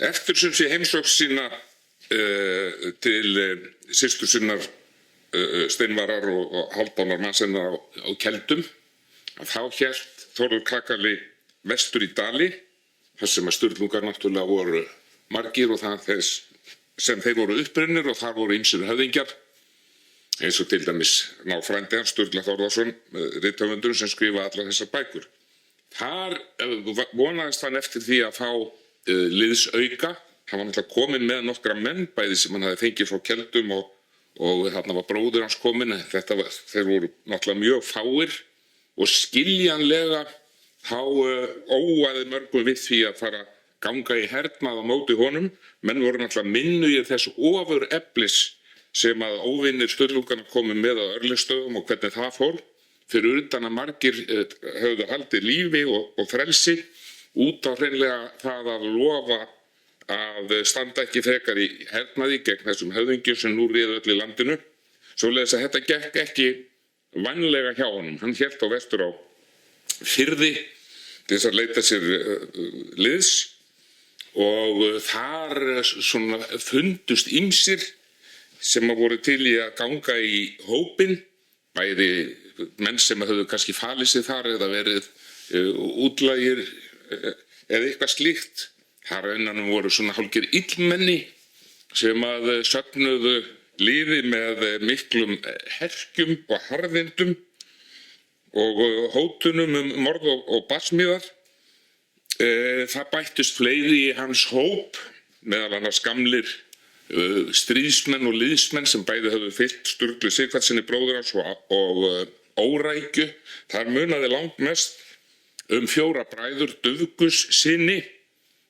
Eftir sem sé heimsókn sína til systur sinnar Steinvarar og Hálfdánar Mannssonar á Keldum, að þá hélt Þórður kakali vestur í Dali, þar sem að Sturlungar náttúrulega voru margir og það þess sem þeir voru upprunnir og þar voru ýmsir höfðingjar, eins og til dæmis frændi hans Sturla Þórðarson, rithöfundur sem skrifaði allar þessar bækur. Þar vonaðist hann eftir því að fá liðsauka. Hann var náttúrulega kominn með nokkra menn, bæði sem hann hafði fengið frá Keldum og þarna var bróðir hans kominn. Þeir voru náttúrulega mjög fáir og skiljanlega þá óaði mörgum við því að fara að ganga í hernað á móti honum. Menn voru náttúrulega minnugir þess ofureflis sem að óvinnir Sturlunganna komu með á Örlygsstöðum og hvernig það fór. Fyrir utan að margir höfðu haldið lífi og frelsi út á hreinlega það að lofa að standa ekki frekar í hernaði gegn þessum höfðingjum sem nú réðu öll í landinu. Svoleiðis að þetta gekk ekki vænlega hjá honum. Hann hélt á vestur á Firði til þess að leita sér liðs og þar svona fundust ýmsir sem voru til í að ganga í hópinn, bæði menn sem höfðu kannski falið sig þar eða verið útlægir eða eitthvað slíkt. Þar innan voru svona hálfgerð illmenni sem að söfnuðu lífi með miklum herkjum og harðindum og hótunum morð og barsmíðar. Það bættust fleiri í hans hóp, meðal annars gamlir stríðsmenn og liðsmenn sem bæði höfðu fylgt Sturlu Sighvatssyni bróður hans og Órækju. Þar munaði langmest 4 bræður Dufgussyni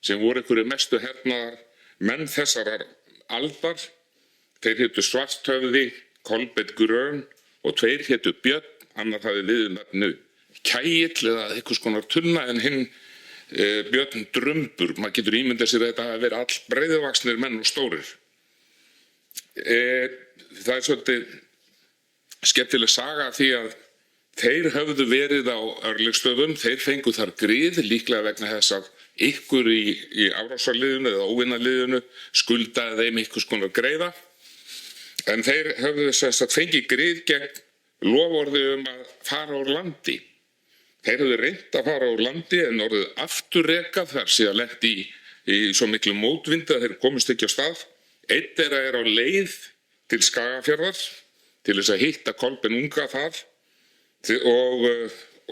sem voru einhverjir mestu hernaðar menn þessarar aldar. Þeir hétu Svarthöfði, Kolbeinn Grön og 2 hétu Björn, annar hafði viðurnefnið Kægill eða einhvers konar tunna en hinn Björn Drumbur. Maður getur ímyndað sér að þetta hafi verið all breiðvaxnir menn og stórir. Það svolítið skemmtileg saga því að þeir höfðu verið á Örlygsstöðum, þeir fengu þar grið líklega vegna þess að ykkur í árásarliðinu eða óvinarliðinu skuldaði þeim einhvers konar greiða. En þeir höfðu þess að fengið grið gegn loforði að fara úr landi. Þeir höfðu reynt að fara úr landi en orðið afturrekað þar síðan lent í svo miklu mótvindi að þeir komust ekki á stað. Einn þeirra er á leið til Skagafjarðar til þess að hitta Kolbeinn unga þar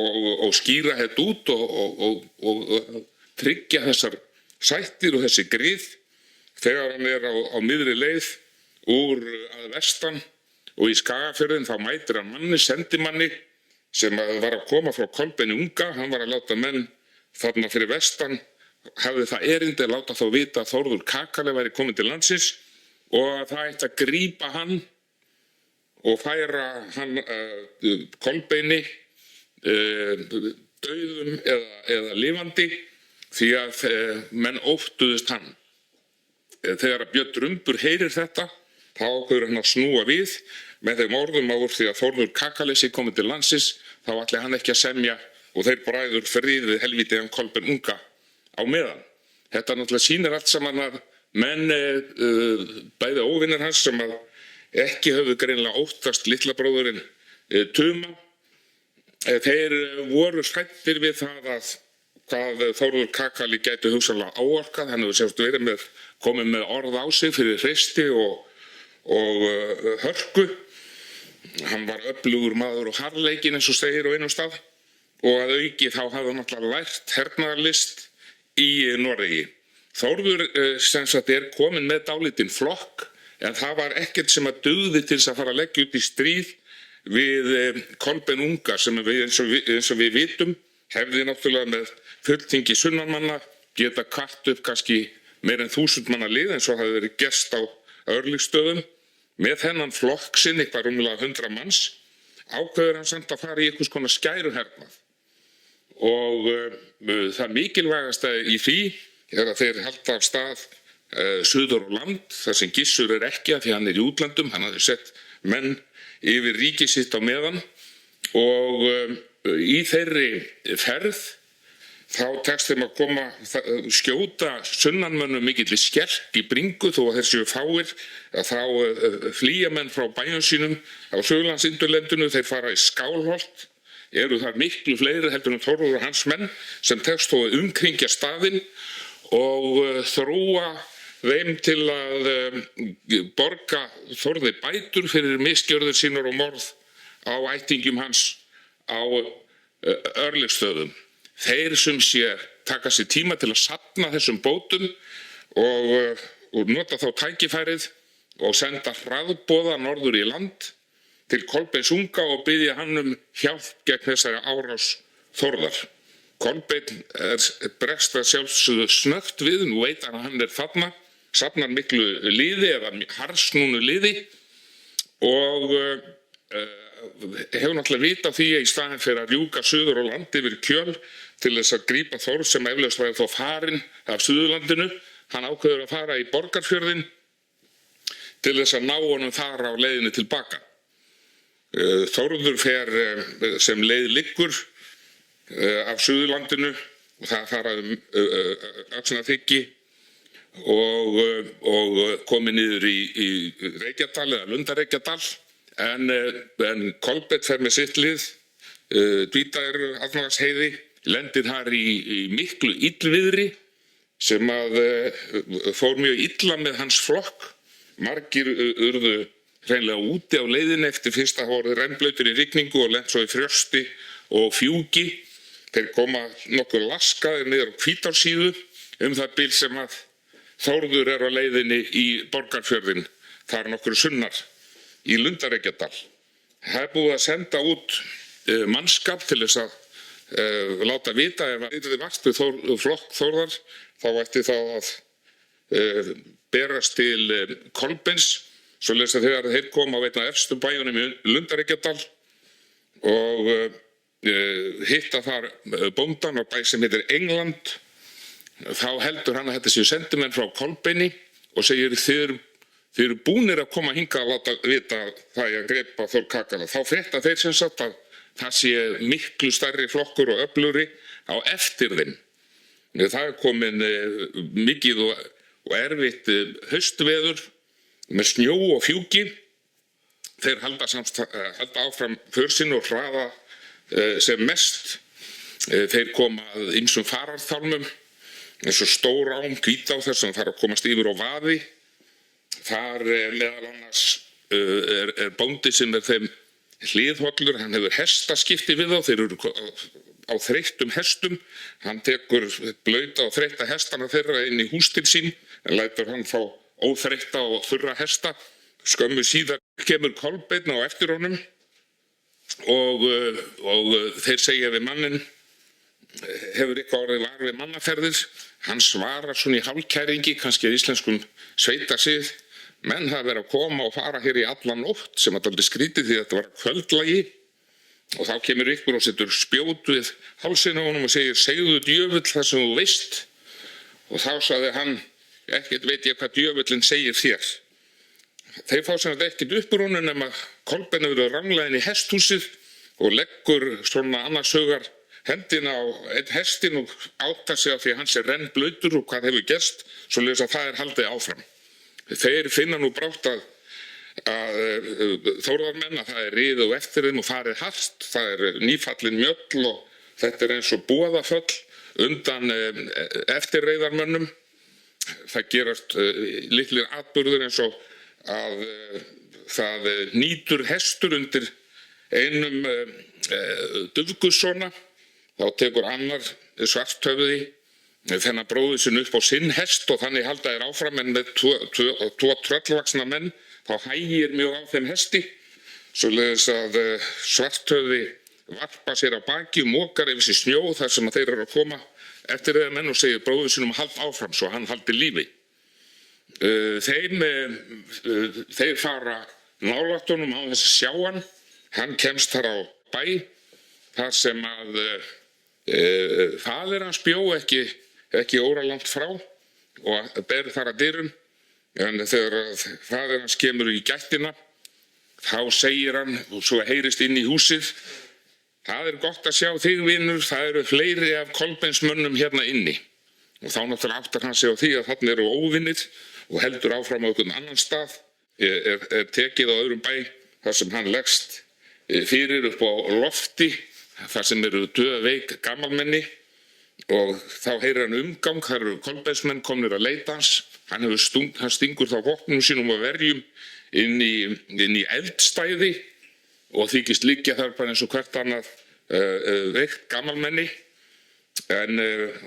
og skýra þetta út og tryggja þessar sættir og þessi grið þegar hann er á miðri leið úr að vestan og í Skagafjörðin þá mætir hann sendimanni sem var að koma frá Kolbeinn unga. Hann var að láta menn þarna fyrir vestan, hafði það erindi að láta þá vita að Þórður kakali væri komin til landsins og að það ætti að grípa hann og færa hann Kolbeini dauðum eða lifandi því að menn óttuðust hann. Þegar að Björn Drumbur heyrir þetta, þá ákveður hann að snúa við með þeim orðum að úr því að Þórður kakali sé komið til landsins, þá ætli hann ekki að semja og þeir bræður frið við helvítiðan Kolbeinn unga á meðan. Þetta náttúrulega sýnir allt saman að menn bæði óvinnir hans sem að ekki höfðu greinilega óttast litla bróðurinn Tuma. Þeir voru hræddir við það að hvað Þórður kakali gæti hugsanlega áorkað. Hann hefur semst verið komið með orð á sig fyrir hreysti og hörku. Hann var öflugur maður og harðleikinn eins og segir á einum stað og að auki þá hafði hann náttúrulega lært hernaðarlist í Noregi. Þórður sem sagt kominn með dálítinn flokk en það var ekkert sem að dugði til þess að fara að leggja út í stríð við Kolbeinn unga sem eins og við vitum hefði náttúrulega með fulltingi sunnanmanna geta kvatt upp kannski meir en 1000 manna lið eins og hafði verið gerst á Örlygsstöðum. Með þennan flokk sinn, eitthvað rúmlega 100 manns, ákveður hann samt að fara í einhvers konar skæruhernað. Og það mikilvægasta í því er að þeir halda af stað suður á land, þar sem Gissur er ekki af því hann er í útlandum, hann hafði sett menn yfir ríki sitt á meðan og í þeirri ferð þá tekst þeim að skjóta sunnanmönnum mikilli skelk í bringu þó að þeir séu fáir, að þá flýja menn frá bæjum sínum á Suðurlandsindurlendinu, þeir fara í Skálholt, eru þar miklu fleiri heldur en Þórður og hans menn sem tekst þó að umkringja staðinn og þróa þeim til að borga Þórði bætur fyrir misgjörðir sínar og morð á ættingjum hans á Örlygsstöðum. Þeir sem sé taka sér tíma til að safna þessum bótum og nota þá tækifærið og senda hraðboða norður í land til Kolbeins unga og biðja hann hjálp gegn þessari árás Þórðar. Kolbeinn bregst að sjálfsögðu snöggt við, nú veit hann að hann þarna, safnar miklu liði eða harðsnúnu liði og hefur náttúrulega vita því að í staðinn fyrir að rjúka suður á land yfir Kjöl til þess að grípa Þórð sem eflaust væri þó farinn af Suðurlandinu, hann ákveður að fara í Borgarfjörðinn til þess að ná honum þar á leiðinni tilbaka. Þórður fer sem leið liggur af Suðurlandinu og það fara Öxnaþykki og komið niður í Reykjadal eða Lundareykjadal en Kolbeinn fer með sitt lið, Dvítair Arnarsheiði, lendir þar í miklu illviðri sem að fór mjög illa með hans flokk. Margir urðu hreinlega úti á leiðinni eftir fyrst að voru rennblautir í rigningu og lent svo í frjösti og fjúki. Þeir koma nokkuð laskaðir niður á Hvítársíðu það bil sem að Þórður á leiðinni í Borgarfjörðinn, þar nokkru sunnar í Lundareykjadal. Það búið að senda út mannskap til þess að láta vita ef það yrði vart við flokk Þórðar, þá ætti þá að berast til Kolbeins, svoleiðis að þegar þeir koma á einna efstu bæjunum í Lundareykjadal og hitta þar bóndan á bæ sem heitir England, þá heldur hann að þetta séu sendimenn frá Kolbeini og segir þið eru búnir að koma hingað að láta vita það að grepa Þórð kakala. Þá frétta þeir sem sagt að það sé miklu stærri flokkur og öflugri á eftir þeim. Það komin mikið og erfitt haustveður með snjó og fjúki. Þeir halda áfram för sinn og hraða sem mest. Þeir koma að ýmsum fararþálmum eins og Stór ám, Hvítá þar sem þarf að komast yfir á vaði. Þar meðal annars bóndi sem þeim hliðhollur, hann hefur hestaskipti við þá, þeir eru á þreyttum hestum, hann tekur blauta og þreytta hestana þeirra inn í hús til sín, en lætur hann fá óþreytta og þurra hesta. Skömmu síðar kemur Kolbeinn á eftir honum og þeir segja við manninn, hefur eitthvað orðið var við mannaferðir? Hann svarar svona í hálfkæringi, kannski að íslenskum sveitasið, menn hafa verið að koma og fara hér í alla nótt, sem að dálítið skrítið því að þetta var kvöldlagi, og þá kemur ykkur og setur spjót við hálsinn á honum og segir, segðu djöfull það sem þú veist, og þá sagði hann, ekkert veit ég hvað djöfullin segir þér. Þeir fá sem þetta ekkert upp úr honum nema Kolbeinn hefur verið ranglaðinn í hesthúsið og leggur svona annars hugar hendina á einn hestin og áttar sig á því að hans rennblautur og hvað hefur gerst, svoleiðis að það haldið áfram. Þeir finna nú brátt að Þórðarmenn að það riðið á eftir þeim og farið hart, það nýfallin mjöll og þetta eins og boðaföll undan eftirreiðarmönnum. Það gerast litlir atburður eins og að það nýtur hestur undir einum Dufgussona. Þá tekur annar Svarthöfði þennan bróður sinn upp á sinn hest og þannig halda þeir áfram, en með tvo tröllvaxna menn þá hægir mjög á þeim hesti, svoleiðis að Svarthöfði varpa sér á baki og mokar yfir sig snjó þar sem þeir eru að koma eftir þeir menn og segir bróður sínum að halda áfram svo hann haldi lífi. Þeir fara nálægt honum á þess að sjá hann kemst þar á bæ þar sem að faðir hans bjó ekki óralangt frá og ber þar að dyrum, en þegar faðir hans kemur í gættina þá segir hann, og svo heyrist inn í húsið, Það gott að sjá þig, vinur, það eru fleiri af Kolbeinsmönnum hérna inni. Og þá náttúrulega áttar hann sig á því að þarna eru óvinir og heldur áfram á einhvern annan stað, tekið á öðrum bæ, þar sem hann leggst fyrir upp á lofti, þar sem eru dauðveik gamalmenni, og þá heyrir hann umgang, þar eru Kolbeinsmenn komnir að leita hans, hann stingur þá vopnum sínum og verjum inn í eldstæði og þykist liggja þar bara eins og hvert annað veikt gamalmenni,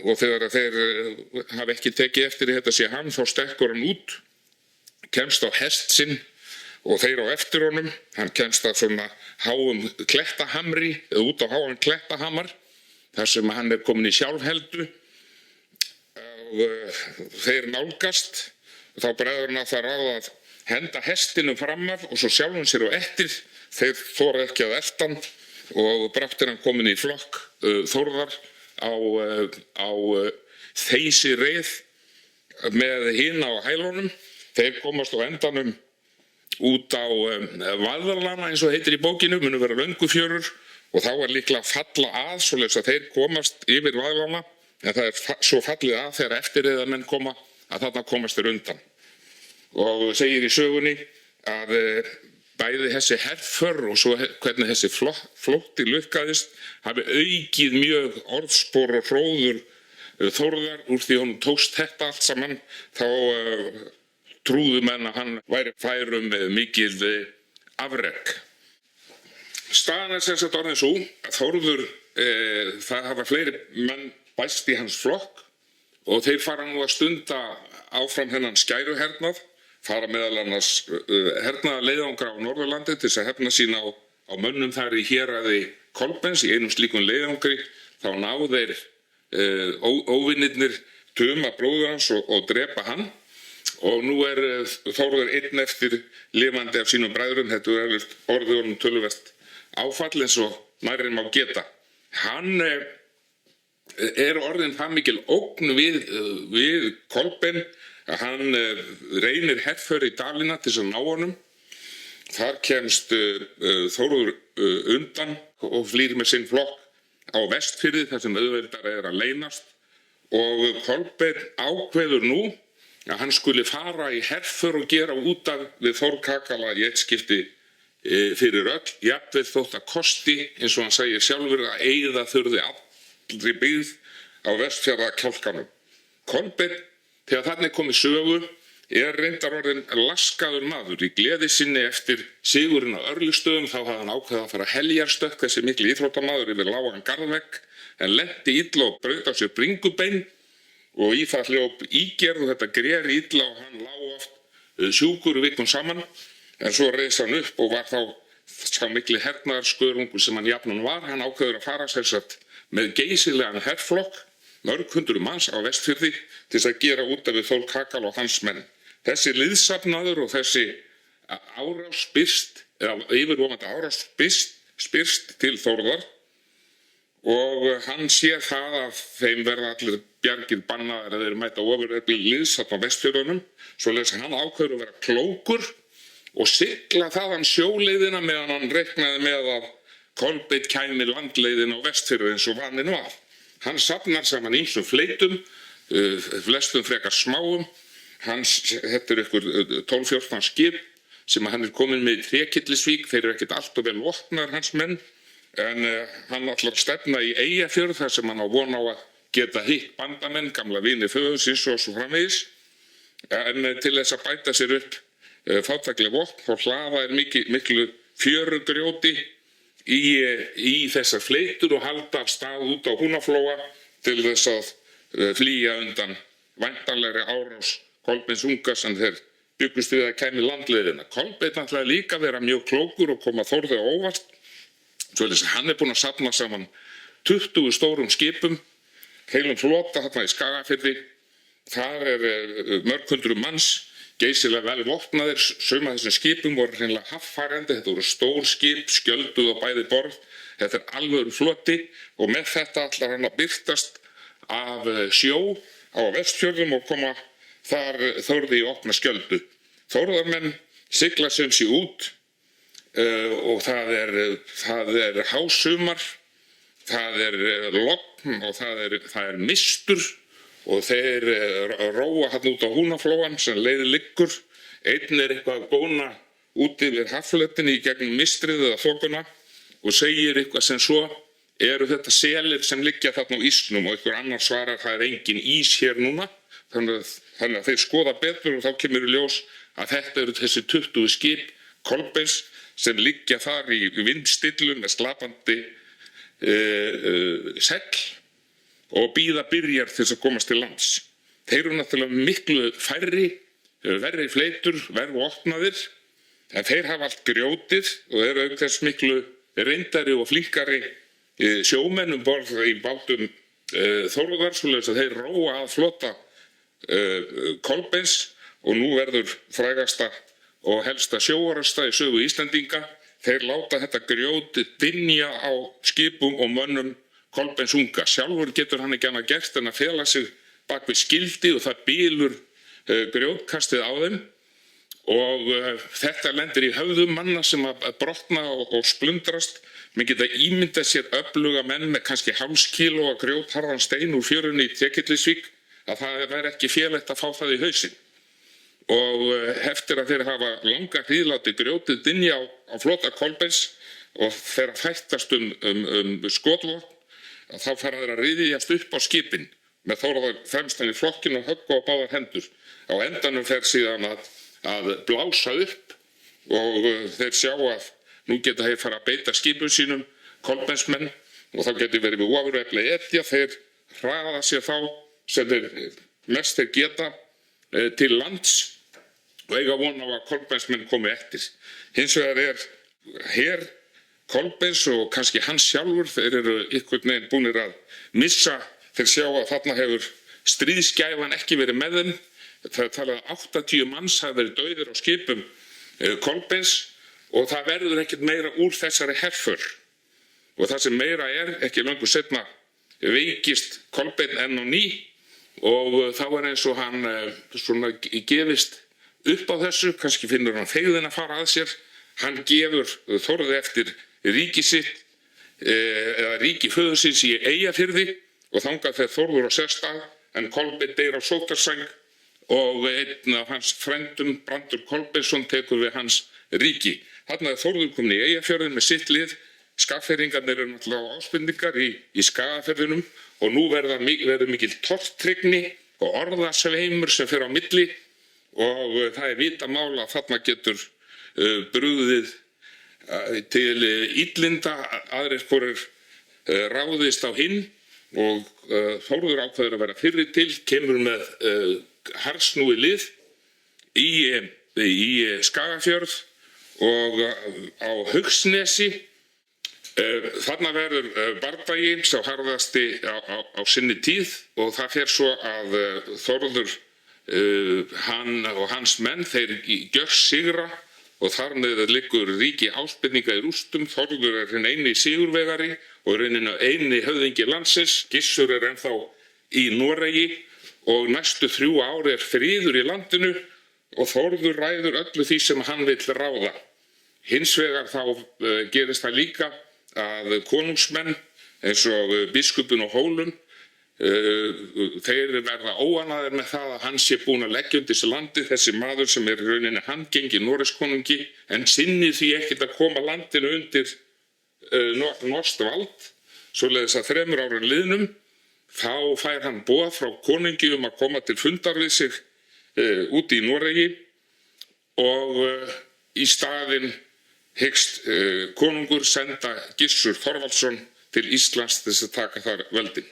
og þegar þeir hafa ekki tekið eftir þetta sé hann, þá stekkur hann út, kemst á hest sinn og þeir á eftir honum, hann kemst að svona háum klettahamri, út á háum klettahamar, þar sem hann komin í sjálfheldu, og þeir nálgast, og þá bregður hann að það ráð að henda hestinum fram af og svo sjálfum sér á eftir, þeir þora ekki að elta hann og brátt hann komin í flokk Þórðar á þeysi reið með hina á hælunum. Þeir komast á endanum út á Vaðlana eins og heitir í bókinu, munu vera Löngufjörur, og þá líklega falla að svoleiðis að þeir komast yfir Vaðlana, en það svo fallið að þegar eftirreiðarmenn koma að þarna komast þeir undan. Og segir í sögunni að bæði þessi herför og svo hvernig þessi flótti lukkaðist hafi aukið mjög orðspor og hróður Þórðar úr því honum tókst þetta allt saman, þá trúðu menn að hann væri fær mikið afrek. Staðan sem sagt orðin sú að Þórður, það hafa fleiri menn bæst í hans flokk og þeir fara nú að stunda áfram þennan skæruhernað, fara meðal annars hernaðarleiðangra á Norðurlandi til þess að hefna sín á mönnum þar í héraði Kolbeins. Í einum slíkum leiðangri þá ná þeir óvinirnir tuma bróður hans og drepa hann, og nú Þórður einn eftir lifandi af sínum bræðrum. Þetta orðið honum töluvert áfall eins og nærri má geta. Hann orðin það mikil ógn við Kolbein að hann reynir herför í dalina til þess að ná honum. Þar kemst Þórður undan og flýr með sinn flokk á Vestfirði þar sem auðveldara að leynast, og Kolbeinn ákveður nú að hann skuli fara í herför og gera út af við Þórkakala í eitt skipti fyrir öll, jafnvel þótt að kosti, eins og hann segir sjálfur, að eyða þurfi allri byggð á Vestfjarðakjálkanum. Kolbeinn, þegar þarna komið sögu, reyndar orðinn laskaður maður. Í gleði sinni eftir sigurinn á Örlygsstöðum þá hafði hann ákveðið að fara heljarstökk, þessi mikli íþróttamaður, yfir lágan garðvegg, en lenti illa og braut á sér bringubein og í það hljóp ígerð og þetta greri illa og hann lá oft sjúkur vikum saman, en svo reis hann upp og var þá sá mikli hernaðarskörungur sem hann jafnan var. Hann ákveður að fara sérsagt með geysilegan herflokk, mörg hundruð manns á Vestfirði, til þess að gera út af við Þórkakala og hans menn. Þessi liðsafnaður og þessi árás spyrst, eða yfirvofandi árás spyrst til Þórðar, og hann sér það að þeim verða allir bjargir bannaðir að þeir mæta ofurefli liðsafn á Vestfjörðunum, svoleiðis að hann ákveður að vera klókur og sigla þaðan sjóleiðina meðan hann reiknaði með að Kolbeinn kæmi landleiðina á Vestfjörðu eins og vaninn var. Hann safnar saman ýmsum fleytum, flestum frekar smáum. Þetta ykkur 12-14 skip sem hann komin með í Trékyllisvík. Þeir ekkert allt og vel vopnaðir hans menn, en hann ætlar að stefna í Eyjafjörð þar sem hann á von á að geta hitt bandamenn, gamla vini föðursins og svo framvegis. En til þess að bæta sér upp fátækleg vopn, þá hlaða miklu fjörugrjóti í þessar fleytur og halda af stað út á Húnaflóa til þess að flýja undan væntanlegri árás Kolbeins unga sem þeir byggust við að kæmi landleiðina. Kolbeinn ætlaði líka að vera mjög klókur og koma Þórði á óvart. Svoleiðis að hann búinn að safna saman 20 stórum skipum, heilum flota þarna í Skagafirði. Þar mörg hundruð manns, geysilega vel vopnaðir. Sum af þessum skipum voru hreinlega haffærandi. Þetta voru stór skip, skjölduð á bæði borð. Þetta alvöru floti, og með þetta ætlar hann að birtast af sjó á Vestfjörðum og koma þar Þórði í opna skjöldu. Þórðarmenn sigla sem sé út og það hásumar það logn og það er mistur og þeir róa hann út á Húnaflóann sem leiðin liggur. Einn eitthvað að góna úti við haffletinni í gegnum mistrið eða þokuna og segir eitthvað sem svo: eru þetta selir sem liggja þarna á ísnum? Og einhver annar svarar: það engin ís hér núna. Þannig að þeir skoða betur og þá kemur í ljós að þetta eru þessi 20 skip Kolbeins sem liggja þar í vindstillum með slapandi segl og bíða byrjar til þess að komast til lands. Þeir eru náttúrulega miklu færri, verri fleitur, verri opnaðir, en þeir hafa allt grjótið og eru auk þess miklu reyndari og flinkari sjómenn borð í bátum Þórðar, svoleiðis að þeir róa að flota Kolbeins og nú verður frægasta og helsta sjóorrasta í sögu Íslendinga. Þeir láta þetta grjót dynja á skipum og mönnum Kolbeins unga. Sjálfur getur hann ekki annað gert en að fela sig bak við skildi og það bylur grjótkastið á þeim og þetta lendir í höfðum manna sem að brotna og splundrast. Menn geta ímyndað sér öfluga menn með kannski hálfs kíló af grjótharðan stein úr fjörunni í Trékyllisvík að það væri ekki félegt að fá það í hausinn. Og eftir að þeir hafa langa hríð látið grjótið dynja á flota Kolbeins og þeir að fættast skotvopn, þá fara þeir að ryðjast upp á skipin með Þórðar fremstan í flokkinn og höggva á báðar hendur. Á endanum fer síðan að blása upp og þeir sjá að nú geta þeir fara að beita skipum sínum, Kolbeinsmenn, og þá getur verið við ofurefli etja. Þeir hraða sér þá sem þeir mest þeir geta til lands og eiga von á að Kolbeinsmenn komi eftir. Hins vegar her Kolbeins og kannski hans sjálfur, þeir eru einhvern veginn búnir að missa. Þeir sjá að þarna hefur stríðsgæfan ekki verið með þeim. Það er talað að 80 manns hafi verið dauðir á skipum Kolbeins og það verður ekkert meira úr þessari herför. Og það sem meira ekki löngu seinna veikist Kolbeinn enn á ný og þá eins og hann svona gefist upp á þessu, kannski finnur hann feigðin að fara að sér. Hann gefur Þórði eftir ríki sitt eða ríki föðursins í Eyjafirði og þangað fer Þórður á sérstað, en Kolbeinn deyr á sóttarsæng og einn af hans frendum, Brandur Kolbeinsson, tekur við hans ríki. Þarna Þórður komin í Eyjafjörðin með sitt lið. Skagfirðingarnir eru náttúrulega áspendingar í Skagafirðinum og nú verður mikil tortryggni og orðasveimur sem fer á milli og það vita mál að þarna getur brugðið til illinda, aðrir hvorir ráðist á hinn og Þórður ákveður að vera fyrri til, kemur með harðsnúið lið í Skagafjörð og á Haugsnesi. Þarna verður bardagi sá harðasti á sinni tíð og það fer svo að Þórður, hann og hans menn, þeir gjörsigra og þar með liggur ríki áspendinga í rústum. Þórður hinn eini sigurvegari og eini höfðingi landsins. Gissur ennþá í Noregi og næstu 3 ár friður í landinu og Þórður ræður öllu því sem hann vill ráða. Hins vegar þá gerist það líka að konungsmenn eins og biskupinn á Hólum, þeir verða óánægðir með það að hann sé búinn að leggja undir sig landið, þessi maður sem í rauninni handgengi Noregskonungi, en sinni því ekkert að koma landinu undir norskt vald. Svoleiðis að 3 árum liðnum þá fær hann boð frá konungi að koma til fundar við sig úti í Noregi og í staðinn hyggst konungur senda Gissur Þorvaldsson til Íslands til þess að taka þar völdin.